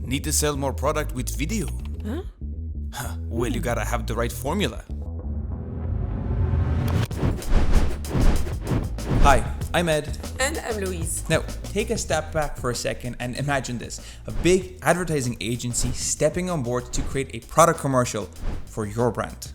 Need to sell more product with video? Huh? Well, you gotta have the right formula. Hi, I'm Ed. And I'm Louise. Now, take a step back for a second and imagine this. A big advertising agency stepping on board to create a product commercial for your brand.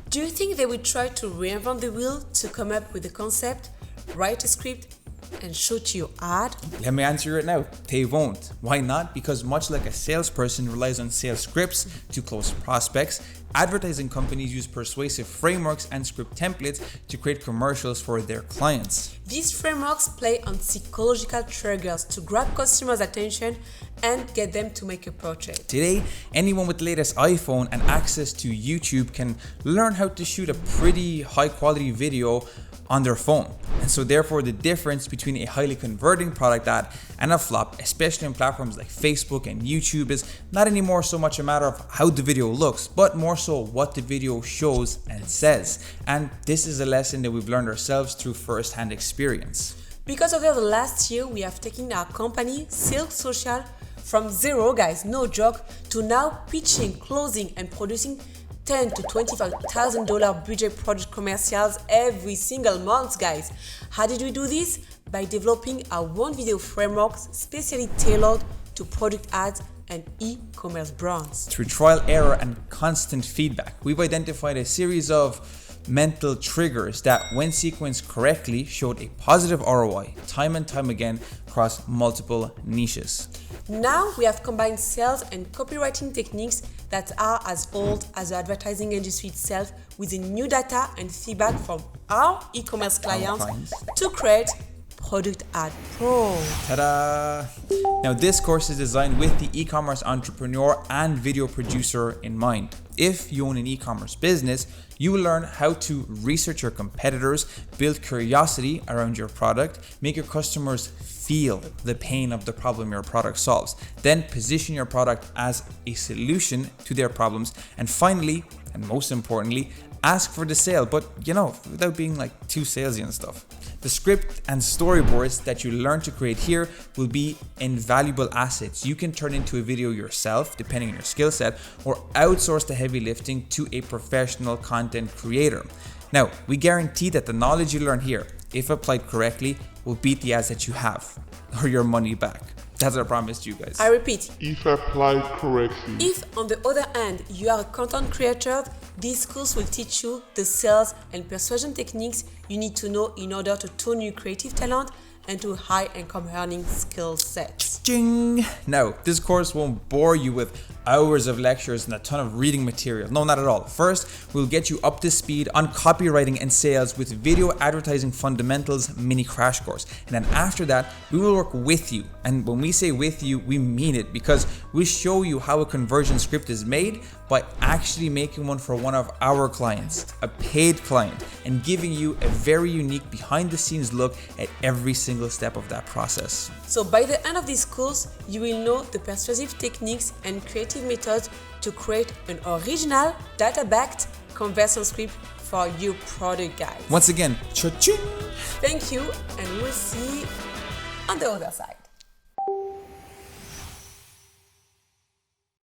Do you think they would try to reinvent the wheel to come up with a concept, write a script, and shoot your ad? Let me answer it now. They won't. Why not? Because much like a salesperson relies on sales scripts to close prospects, advertising companies use persuasive frameworks and script templates to create commercials for their clients. These frameworks play on psychological triggers to grab customers' attention and get them to make a purchase. Today, anyone with the latest iPhone and access to YouTube can learn how to shoot a pretty high quality video on their phone. And so therefore the difference between a highly converting product ad and a flop, especially on platforms like Facebook and YouTube, is not anymore so much a matter of how the video looks, but more so what the video shows and says. And this is a lesson that we've learned ourselves through first-hand experience. Because over the last year, we have taken our company, Silk Social, from zero, guys, no joke, to now pitching, closing, and producing $10,000 to $25,000 budget product commercials every single month, guys. How did we do this? By developing our own video frameworks specially tailored to product ads and e-commerce brands. Through trial, error, and constant feedback, we've identified a series of mental triggers that, when sequenced correctly, showed a positive ROI time and time again across multiple niches. Now we have combined sales and copywriting techniques that are as old as the advertising industry itself with the new data and feedback from our e-commerce clients to create Product Ad Pro. Ta-da! Now this course is designed with the e-commerce entrepreneur and video producer in mind. If you own an e-commerce business, you will learn how to research your competitors, build curiosity around your product, make your customers feel the pain of the problem your product solves, then position your product as a solution to their problems, and finally, and most importantly, ask for the sale, but without being like too salesy and stuff. The script and storyboards that you learn to create here will be invaluable assets you can turn into a video yourself, depending on your skill set, or outsource the heavy lifting to a professional content creator. Now, we guarantee that the knowledge you learn here, if applied correctly, will beat the ads that you have, or your money back. That's our promise to you guys. I repeat, if applied correctly. If on the other hand you are a content creator, these schools will teach you the sales and persuasion techniques you need to know in order to turn your creative talent into high income earning skill sets. Ching! Now, this course won't bore you with hours of lectures and a ton of reading material. No, not at all. First, we'll get you up to speed on copywriting and sales with video advertising fundamentals mini crash course. And then after that, we will work with you. And when we say with you, we mean it, because we show you how a conversion script is made by actually making one for one of our clients, a paid client, and giving you a very unique behind the scenes look at every single step of that process. So by the end of this course, you will know the persuasive techniques and creative methods to create an original data-backed conversion script for your product, guys. Once again, cha-ching! Thank you, and we'll see you on the other side.